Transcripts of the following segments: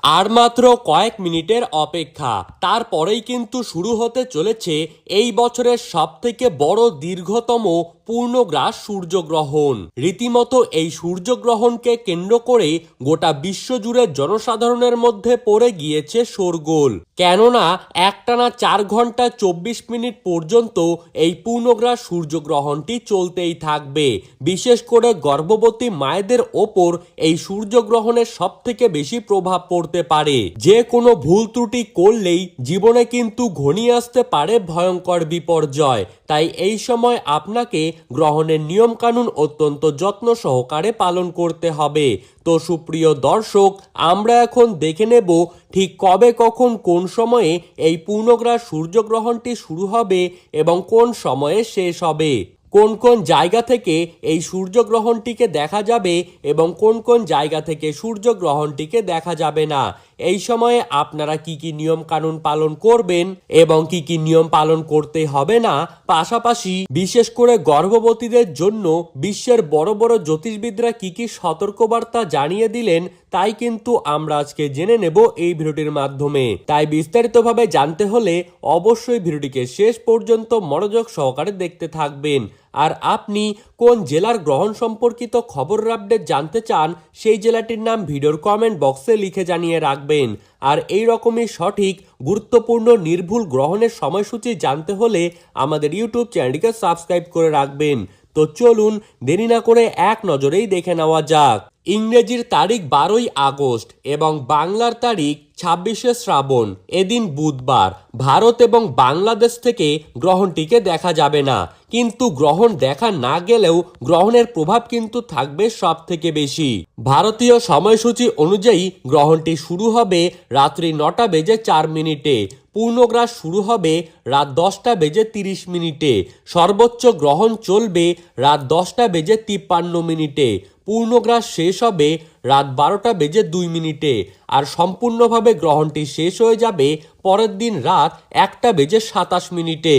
আর মাত্র কয়েক মিনিটের অপেক্ষা, তারপরেই কিন্তু শুরু হতে চলেছে এই বছরের সবথেকে বড় দীর্ঘতম পূর্ণগ্রাস সূর্যগ্রহণ। রীতিমতো এই সূর্যগ্রহণকে কেন্দ্র করে গোটা বিশ্বজুড়ে জনসাধারণের মধ্যে পড়ে গিয়েছে শোরগোল। কেননা একটানা 4 ঘন্টা 24 মিনিট পর্যন্ত এই পূর্ণগ্রাস সূর্যগ্রহণটি চলতেই থাকবে। বিশেষ করে গর্ভবতী মায়েদের ওপর এই সূর্যগ্রহণের সবথেকে বেশি প্রভাব পড়তে পারে। যে কোনো ভুল ত্রুটি করলেই জীবনে কিন্তু ঘনিয়ে আসতে পারে ভয়ঙ্কর বিপর্যয়। তাই এই সময় আপনাকে গ্রহণের নিয়ম কানুন অত্যন্ত যত্ন সহকারে পালন করতে হবে। তো সুপ্রিয় দর্শক, আমরা এখন দেখে নেব ঠিক কবে কখন কোন সময়ে এই পূর্ণগ্রাস সূর্যগ্রহণটি শুরু হবে এবং কোন সময়ে শেষ হবে, কোন কোন জায়গা থেকে এই সূর্যগ্রহণটিকে দেখা যাবে এবং কোন কোন জায়গা থেকে সূর্যগ্রহণটিকে দেখা যাবে না। এই সময়ে আপনারা কি কি নিয়ম কানুন পালন করবেন এবং কি কি নিয়ম পালন করতে হবে না, পাশাপাশি বিশেষ করে গর্ভবতীদের জন্য বিশ্বের বড় বড় জ্যোতিষবিদরা কি কি সতর্কবার্তা জানিয়ে দিলেন, তাই কিন্তু আমরা আজকে জেনে নেব এই ভিডিওটির মাধ্যমে। তাই বিস্তারিতভাবে জানতে হলে অবশ্যই ভিডিওটিকে শেষ পর্যন্ত মনোযোগ সহকারে দেখতে থাকবেন। আর আপনি কোন জেলার গ্রহণ সম্পর্কিত খবরের আপডেট জানতে চান, সেই জেলাটির নাম ভিডিওর কমেন্ট বক্সে লিখে জানিয়ে রাখবেন। আর এই রকমই সঠিক গুরুত্বপূর্ণ নির্ভুল গ্রহণের সময়সূচি জানতে হলে আমাদের ইউটিউব চ্যানেলটিকে সাবস্ক্রাইব করে রাখবেন। তো চলুন দেরি না করে এক নজরেই দেখে নেওয়া যাক। ইংরেজির তারিখ 12ই আগস্ট এবং বাংলার তারিখ 26শে শ্রাবণ, এদিন বুধবার। ভারত এবং বাংলাদেশ থেকে গ্রহণটিকে দেখা যাবে না, কিন্তু গ্রহণ দেখা না গেলেও গ্রহণের প্রভাব কিন্তু থাকবে সব থেকে বেশি। ভারতীয় সময়সূচি অনুযায়ী গ্রহণটি শুরু হবে রাত্রি 9টা বেজে 4 মিনিটে, পূর্ণগ্রাস শুরু হবে রাত 10টা বেজে 30 মিনিটে, সর্বোচ্চ গ্রহণ চলবে রাত 10টা বেজে 53 মিনিটে, পূর্ণগ্রাস শেষ হবে রাত 12টা বেজে 2 মিনিটে, আর সম্পূর্ণভাবে গ্রহণটি শেষ হয়ে যাবে পরের দিন রাত 1টা বেজে 27 মিনিটে।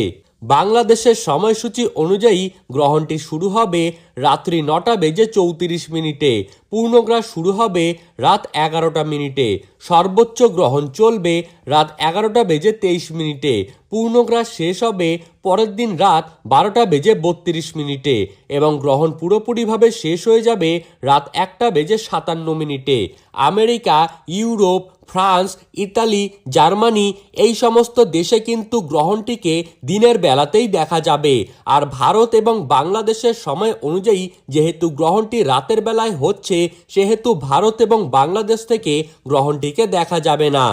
বাংলাদেশের সময়সূচি অনুযায়ী গ্রহণটি শুরু হবে রাত্রি 9টা বেজে 34 মিনিটে, পূর্ণগ্রাস শুরু হবে রাত 11টা মিনিটে, সর্বোচ্চ গ্রহণ চলবে রাত 11টা বেজে 23 মিনিটে, পূর্ণগ্রাস শেষ হবে পরের দিন রাত 12টা বেজে 32 মিনিটে এবং গ্রহণ পুরোপুরিভাবে শেষ হয়ে যাবে রাত 1টা বেজে 57 মিনিটে। America, Europe, France, Italy, Germany এই সমস্ত দেশে কিন্তু গ্রহণটিকে দিনের বেলাতেই দেখা যাবে। আর ভারত এবং বাংলাদেশের সময় অনুযায়ী যেহেতু গ্রহণটি রাতের বেলায় হচ্ছে, সেহেতু ভারত এবং বাংলাদেশ থেকে গ্রহণটিকে দেখা যাবে না।